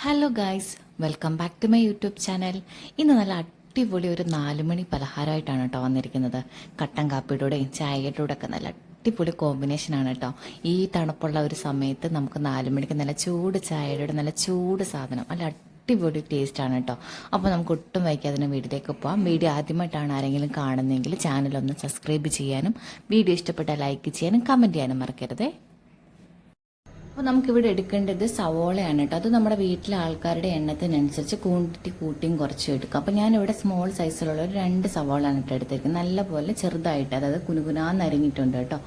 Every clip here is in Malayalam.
Hello guys, welcome back to my YouTube channel. ഇന്ന് നല്ല അടിപൊളി ഒരു 4 മണി പലഹാരമായിട്ടാണ് കേട്ടോ വന്നിരിക്കുന്നത്. കട്ടൻ കാപ്പിയുടെയും ചായയുടെ കൂടെ ഒക്കെ നല്ല അടിപൊളി കോമ്പിനേഷനാണ് കേട്ടോ. ഈ തണുപ്പുള്ള ഒരു സമയത്ത് നമുക്ക് 4 മണിക്ക് നല്ല ചൂട് ചായയുടെ നല്ല ചൂട് സാധനം നല്ല അടിപൊളി ടേസ്റ്റാണ് കേട്ടോ. അപ്പോൾ നമുക്ക് ഒട്ടും വൈകാതെ വീഡിയോയിലേക്ക് പോകാം. വീഡിയോ ആദ്യമായിട്ടാണ് ആരെങ്കിലും കാണുന്നതെങ്കിൽ ചാനലൊന്ന് സബ്സ്ക്രൈബ് ചെയ്യാനും വീഡിയോ ഇഷ്ടപ്പെട്ടാൽ ലൈക്ക് ചെയ്യാനും കമൻറ്റ് ചെയ്യാനും മറക്കരുതേ. അപ്പോൾ നമുക്കിവിടെ എടുക്കേണ്ടത് സവോളയാണ് കേട്ടോ. അത് നമ്മുടെ വീട്ടിലെ ആൾക്കാരുടെ എണ്ണത്തിനനുസരിച്ച് ക്വാണ്ടിറ്റി കൂട്ടിയും കുറച്ചും എടുക്കാം. അപ്പോൾ ഞാനിവിടെ സ്മോൾ സൈസിലുള്ള ഒരു 2 സവോളയാണ് കേട്ടോ എടുത്തിരിക്കുന്നത്. നല്ലപോലെ ചെറുതായിട്ട്, അതായത് കുനുകുനാന്ന് അരിഞ്ഞിട്ടുണ്ട് കേട്ടോ.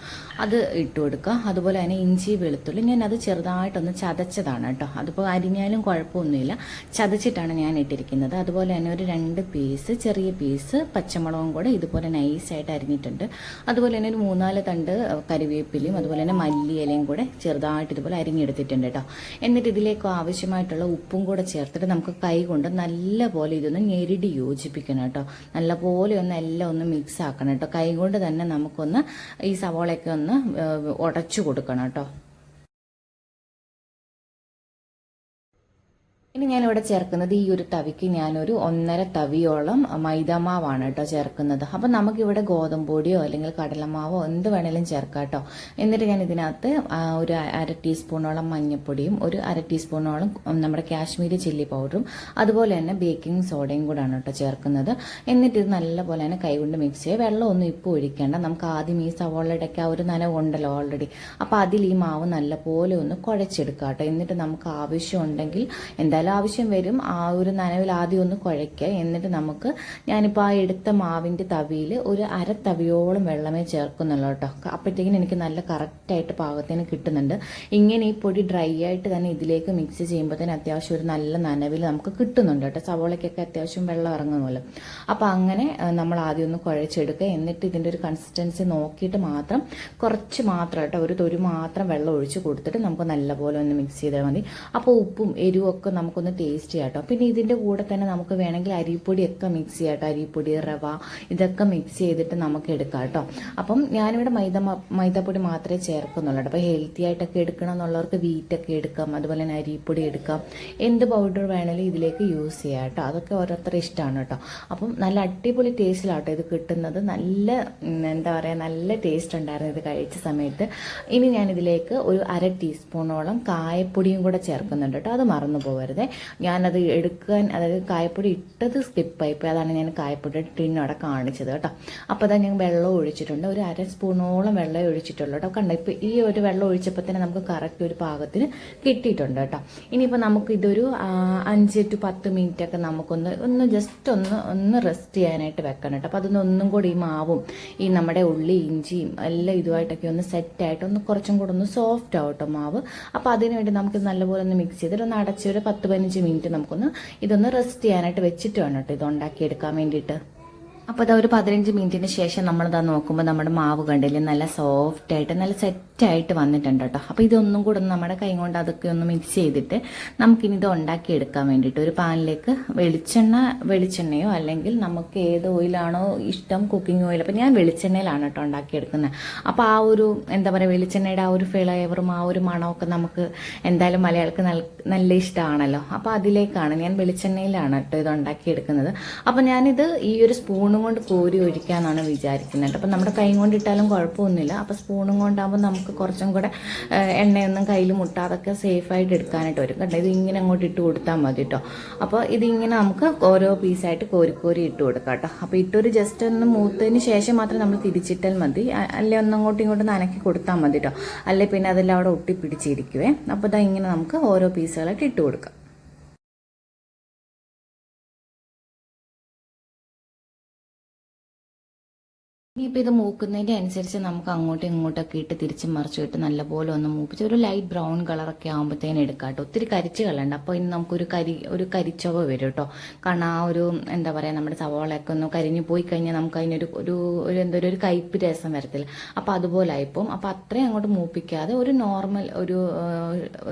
അത് ഇട്ട് കൊടുക്കുക. അതുപോലെ തന്നെ ഇഞ്ചി വെളുത്തുള്ളി ഞാൻ അത് ചെറുതായിട്ടൊന്ന് ചതച്ചതാണ് കേട്ടോ. അതിപ്പോൾ അരിഞ്ഞാലും കുഴപ്പമൊന്നുമില്ല, ചതച്ചിട്ടാണ് ഞാൻ ഇട്ടിരിക്കുന്നത്. അതുപോലെ തന്നെ ഒരു 2 ചെറിയ പീസ് പച്ചമുളകും കൂടെ ഇതുപോലെ നൈസായിട്ട് അരിഞ്ഞിട്ടുണ്ട്. അതുപോലെ തന്നെ ഒരു 3-4 തണ്ട് കറിവേപ്പിലയും അതുപോലെ തന്നെ മല്ലിയിലയും കൂടെ ചെറുതായിട്ട് ഇതുപോലെ അരിഞ്ഞെടുത്തിട്ടുണ്ട് കേട്ടോ. എന്നിട്ട് ഇതിലേക്ക് ആവശ്യമായിട്ടുള്ള ഉപ്പും കൂടെ ചേർത്തിട്ട് നമുക്ക് കൈ കൊണ്ട് നല്ലപോലെ ഇതൊന്ന് ഞെരിടി യോജിപ്പിക്കണം കേട്ടോ. നല്ലപോലെ ഒന്ന് എല്ലാം ഒന്ന് മിക്സ് ആക്കണം കേട്ടോ. കൈ കൊണ്ട് തന്നെ നമുക്കൊന്ന് ഈ സവോളയൊക്കെ ഒന്ന് ഉടച്ചു കൊടുക്കണം കേട്ടോ. ഇനി ഞാനിവിടെ ചേർക്കുന്നത് ഈ ഒരു തവിക്ക് ഞാനൊരു 1.5 തവിയോളം മൈദാമാവാണ് കേട്ടോ ചേർക്കുന്നത്. അപ്പം നമുക്കിവിടെ ഗോതമ്പ് പൊടിയോ അല്ലെങ്കിൽ കടലമാവോ എന്ത് വേണേലും ചേർക്കാം കേട്ടോ. എന്നിട്ട് ഞാൻ ഇതിനകത്ത് ഒരു 1/2 ടീസ്പൂണോളം മഞ്ഞൾപ്പൊടിയും ഒരു 1/2 ടീസ്പൂണോളം നമ്മുടെ കാശ്മീരി ചില്ലി പൗഡറും അതുപോലെ തന്നെ ബേക്കിംഗ് സോഡയും കൂടാണ് കേട്ടോ ചേർക്കുന്നത്. എന്നിട്ട് ഇത് നല്ലപോലെ തന്നെ കൈകൊണ്ട് മിക്സ് ചെയ്യുക. വെള്ളമൊന്നും ഇപ്പോൾ ഒഴിക്കേണ്ട. നമുക്ക് ആദ്യം ഈ സവോളയുടെയൊക്കെ ആ ഒരു നനവുണ്ടല്ലോ ഓൾറെഡി. അപ്പോൾ അതിൽ ഈ മാവ് നല്ലപോലെ ഒന്ന് കുഴച്ചെടുക്കാം കേട്ടോ. എന്നിട്ട് നമുക്ക് ആവശ്യമുണ്ടെങ്കിൽ എന്തായാലും ആവശ്യം വരും, ആ ഒരു നനവിൽ ആദ്യം ഒന്ന് കുഴയ്ക്കുക. എന്നിട്ട് നമുക്ക് ഞാനിപ്പോൾ ആ എടുത്ത മാവിൻ്റെ തവിയിൽ ഒരു 1/2 തവിയോളം വെള്ളമേ ചേർക്കുന്നുള്ളൂ കേട്ടോ. അപ്പോഴത്തേക്കിനും എനിക്ക് നല്ല കറക്റ്റായിട്ട് പാകത്തിന് കിട്ടുന്നുണ്ട്. ഇങ്ങനെ ഈ പൊടി ഡ്രൈ ആയിട്ട് തന്നെ ഇതിലേക്ക് മിക്സ് ചെയ്യുമ്പോഴത്തേന് അത്യാവശ്യം ഒരു നല്ല നനവിൽ നമുക്ക് കിട്ടുന്നുണ്ട് കേട്ടോ. സവോളയ്ക്കൊക്കെ അത്യാവശ്യം വെള്ളം ഇറങ്ങുമല്ലോ. അപ്പോൾ അങ്ങനെ നമ്മൾ ആദ്യം ഒന്ന് കുഴച്ചെടുക്കുക. എന്നിട്ട് ഇതിൻ്റെ ഒരു കൺസിസ്റ്റൻസി നോക്കിയിട്ട് മാത്രം കുറച്ച് മാത്രം കേട്ടോ, ഒരു തൊരു മാത്രം വെള്ളം ഒഴിച്ച് കൊടുത്തിട്ട് നമുക്ക് നല്ലപോലെ ഒന്ന് മിക്സ് ചെയ്താൽ മതി. അപ്പോൾ ഉപ്പും എരിവും ഒക്കെ നമുക്കൊന്ന് ടേസ്റ്റ് ചെയ്യാം കേട്ടോ. പിന്നെ ഇതിൻ്റെ കൂടെ തന്നെ നമുക്ക് വേണമെങ്കിൽ അരിപ്പൊടിയൊക്കെ മിക്സ് ചെയ്യാം കേട്ടോ. അരിപ്പൊടി, റവ ഇതൊക്കെ മിക്സ് ചെയ്തിട്ട് നമുക്ക് എടുക്കാം കേട്ടോ. അപ്പം ഞാനിവിടെ മൈദപ്പൊടി മാത്രമേ ചേർക്കുന്നുള്ളൂ കേട്ടോ. അപ്പോൾ ഹെൽത്തി ആയിട്ടൊക്കെ എടുക്കണം എന്നുള്ളവർക്ക് വീറ്റൊക്കെ എടുക്കാം, അതുപോലെ തന്നെ അരിപ്പൊടി എടുക്കാം. എന്ത് പൗഡർ വേണമെങ്കിലും ഇതിലേക്ക് യൂസ് ചെയ്യാം കേട്ടോ. അതൊക്കെ ഓരോരുത്തരുടെ ഇഷ്ടമാണ് കേട്ടോ. അപ്പം നല്ല അടിപൊളി ടേസ്റ്റിലാട്ടോ ഇത് കിട്ടുന്നത്. നല്ല എന്താ പറയുക, നല്ല ടേസ്റ്റ് ഉണ്ടായിരുന്നു ഇത് കഴിച്ച സമയത്ത്. ഇനി ഞാനിതിലേക്ക് ഒരു 1/2 ടീസ്പൂണോളം കായപ്പൊടിയും കൂടെ ചേർക്കുന്നുണ്ട് കേട്ടോ. അത് മറന്നു പോകരുത്. ഞാനത് എടുക്കാൻ, അതായത് കായപ്പൊടി ഇട്ടത് സ്കിപ്പായിപ്പോയി. അതാണ് ഞാൻ കായപ്പൊടി ടിന്ന് അവിടെ കാണിച്ചത് കേട്ടോ. അപ്പോൾ അതാ ഞാൻ വെള്ളം ഒഴിച്ചിട്ടുണ്ട്. ഒരു 1/2 സ്പൂണോളം വെള്ളം ഒഴിച്ചിട്ടുള്ളൂ കേട്ടോ. കണ്ടോ, ഇപ്പോൾ ഈ ഒരു വെള്ളം ഒഴിച്ചപ്പോൾ തന്നെ നമുക്ക് കറക്റ്റ് ഒരു പാകത്തിന് കിട്ടിയിട്ടുണ്ട് കേട്ടോ. ഇനിയിപ്പോൾ നമുക്ക് ഇതൊരു 5 to 10 മിനിറ്റൊക്കെ നമുക്കൊന്ന് ജസ്റ്റ് ഒന്ന് റെസ്റ്റ് ചെയ്യാനായിട്ട് വെക്കണം കേട്ടോ. അപ്പോൾ ഒന്നും കൂടി ഈ മാവും ഈ നമ്മുടെ ഉള്ളി ഇഞ്ചിയും എല്ലാം ഇതുമായിട്ടൊക്കെ ഒന്ന് സെറ്റായിട്ട് കുറച്ചും കൂടെ ഒന്ന് സോഫ്റ്റ് ആവട്ടോ മാവ്. അപ്പോൾ അതിനുവേണ്ടി നമുക്ക് നല്ലപോലെ ഒന്ന് മിക്സ് ചെയ്തിട്ട് ഒന്ന് അടച്ച് ഒരു 10-15 മിനിറ്റ് നമുക്കൊന്ന് ഇതൊന്ന് റെസ്റ്റ് ചെയ്യാനായിട്ട് വെച്ചിട്ട് വേണം കേട്ടോ ഇത് ഉണ്ടാക്കിയെടുക്കാൻ വേണ്ടിയിട്ട്. അപ്പോൾ അത് ഒരു 15 മിനിറ്റിന് ശേഷം നമ്മളിതാ നോക്കുമ്പോൾ നമ്മുടെ മാവ് കണ്ടില്ലേ നല്ല സോഫ്റ്റായിട്ട് നല്ല സെറ്റായിട്ട് വന്നിട്ടുണ്ട് കേട്ടോ. അപ്പോൾ ഇതൊന്നും കൂടെ നമ്മുടെ കൈ കൊണ്ട് അതൊക്കെ ഒന്ന് മിക്സ് ചെയ്തിട്ട് നമുക്കിനി ഇത് ഉണ്ടാക്കിയെടുക്കാൻ വേണ്ടിയിട്ട് ഒരു പാനിലേക്ക് വെളിച്ചെണ്ണയോ അല്ലെങ്കിൽ നമുക്ക് ഏത് ഓയിലാണോ ഇഷ്ടം, കുക്കിംഗ് ഓയിൽ. അപ്പോൾ ഞാൻ വെളിച്ചെണ്ണയിലാണ് കേട്ടോ ഉണ്ടാക്കിയെടുക്കുന്നത്. അപ്പോൾ ആ ഒരു എന്താ പറയുക, വെളിച്ചെണ്ണയുടെ ആ ഒരു ഫ്ലേവറും ആ ഒരു മണമൊക്കെ നമുക്ക് എന്തായാലും മലയാളികൾക്ക് നല്ല ഇഷ്ടമാണല്ലോ. അപ്പോൾ അതിലേക്കാണ് ഞാൻ വെളിച്ചെണ്ണയിലാണ് കേട്ടോ ഇത് ഉണ്ടാക്കിയെടുക്കുന്നത്. അപ്പോൾ ഞാനിത് ഈ ഒരു സ്പൂൺ കൊണ്ട് കോരി ഒഴിക്കാന്നാണ് വിചാരിക്കുന്നത്. അപ്പം നമ്മുടെ കൈ കൊണ്ട് ഇട്ടാലും കുഴപ്പമൊന്നുമില്ല. അപ്പോൾ സ്പൂണും കൊണ്ടാകുമ്പോൾ നമുക്ക് കുറച്ചും കൂടെ എണ്ണയൊന്നും കയ്യിൽ മുട്ടാതൊക്കെ സേഫായിട്ട് എടുക്കാനായിട്ട് വരും കേട്ടോ. ഇത് ഇങ്ങനെ അങ്ങോട്ട് ഇട്ട് കൊടുത്താൽ മതി കേട്ടോ. അപ്പോൾ ഇതിങ്ങനെ നമുക്ക് ഓരോ പീസായിട്ട് കോരി ഇട്ട് കൊടുക്കാം കേട്ടോ. അപ്പോൾ ഇട്ടൊരു ജസ്റ്റ് ഒന്ന് മൂത്തതിന് ശേഷം മാത്രം നമ്മൾ തിരിച്ചിട്ടാൽ മതി. അല്ലെ ഒന്നങ്ങോട്ടും ഇങ്ങോട്ടും നനക്കി കൊടുത്താൽ മതി കേട്ടോ. അല്ലെ പിന്നെ അതെല്ലാം അവിടെ ഒട്ടിപ്പിടിച്ചിരിക്കുവേ. അപ്പോൾ ഇതാ ഇങ്ങനെ നമുക്ക് ഓരോ പീസുകളായിട്ട് ഇട്ട് കൊടുക്കാം. ഇനിയിപ്പോൾ ഇത് മൂക്കുന്നതിൻ്റെ അനുസരിച്ച് നമുക്ക് അങ്ങോട്ടും ഇങ്ങോട്ടൊക്കെ ഇട്ട് തിരിച്ച് മറിച്ചു ഇട്ട് നല്ലപോലെ ഒന്ന് മൂപ്പിച്ച് ഒരു ലൈറ്റ് ബ്രൗൺ കളറൊക്കെ ആകുമ്പോഴത്തേനും എടുക്കാം കേട്ടോ. ഒത്തിരി കരിച്ച് കളയണ്ട. അപ്പോൾ ഇനി നമുക്കൊരു കരിച്ചൊവ വരും കേട്ടോ. കാരണം ആ ഒരു എന്താ പറയുക, നമ്മുടെ സവാളയൊക്കെ ഒന്ന് കരിഞ്ഞു പോയി കഴിഞ്ഞാൽ നമുക്ക് അതിനൊരു ഒരു കയ്പ്പ് രസം വരത്തില്ല. അപ്പോൾ അതുപോലെ ആയിപ്പോൾ. അപ്പോൾ അത്രയും അങ്ങോട്ട് മൂപ്പിക്കാതെ ഒരു നോർമൽ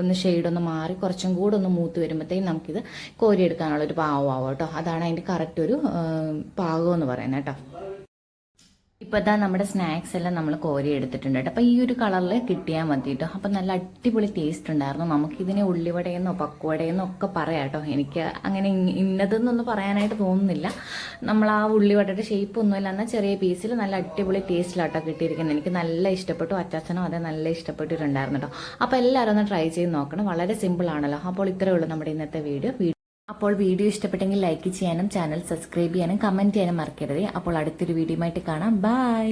ഒന്ന് ഷെയ്ഡൊന്ന് മാറി കുറച്ചും കൂടെ ഒന്ന് മൂത്ത് വരുമ്പോഴത്തേക്കും നമുക്കിത് കോരിയെടുക്കാനുള്ള ഒരു പാകമാവും കേട്ടോ. അതാണ് അതിൻ്റെ കറക്റ്റ് ഒരു പാകം എന്ന് പറയുന്നത് കേട്ടോ. ഇപ്പോൾ ഇതാ നമ്മുടെ സ്നാക്സ് എല്ലാം നമ്മൾ കോരി എടുത്തിട്ടുണ്ട് കേട്ടോ. അപ്പോൾ ഈ ഒരു കളറിൽ കിട്ടിയാൽ മതി കേട്ടോ. അപ്പോൾ നല്ല അടിപൊളി ടേസ്റ്റ് ഉണ്ടായിരുന്നു. നമുക്കിതിനെ ഉള്ളിവടയെന്നോ പക്കുവടയെന്നോ ഒക്കെ പറയാം കേട്ടോ. എനിക്ക് അങ്ങനെ ഇന്നതെന്നൊന്നും പറയാനായിട്ട് തോന്നുന്നില്ല. നമ്മൾ ആ ഉള്ളിവടയുടെ ഷേപ്പ് ഒന്നുമില്ല, എന്നാൽ ചെറിയ പീസിൽ നല്ല അടിപൊളി ടേസ്റ്റിലാട്ടോ കിട്ടിയിരിക്കുന്നത്. എനിക്ക് നല്ല ഇഷ്ടപ്പെട്ടു. അച്ചാച്ചനും അതേ നല്ല ഇഷ്ടപ്പെട്ടിട്ടുണ്ടായിരുന്നു കേട്ടോ. അപ്പോൾ എല്ലാവരും ഒന്ന് ട്രൈ ചെയ്ത് നോക്കണം. വളരെ സിമ്പിൾ ആണല്ലോ. അപ്പോൾ ഇത്രയേ ഉള്ളൂ നമ്മുടെ ഇന്നത്തെ വീഡിയോ. അപ്പോൾ വീഡിയോ ഇഷ്ടപ്പെട്ടെങ്കിൽ ലൈക്ക് ചെയ്യാനും ചാനൽ സബ്സ്ക്രൈബ് ചെയ്യാനും കമൻറ്റ് ചെയ്യാനും മറക്കരുത്. അപ്പോൾ അടുത്തൊരു വീഡിയോയുമായിട്ട് കാണാം. ബൈ.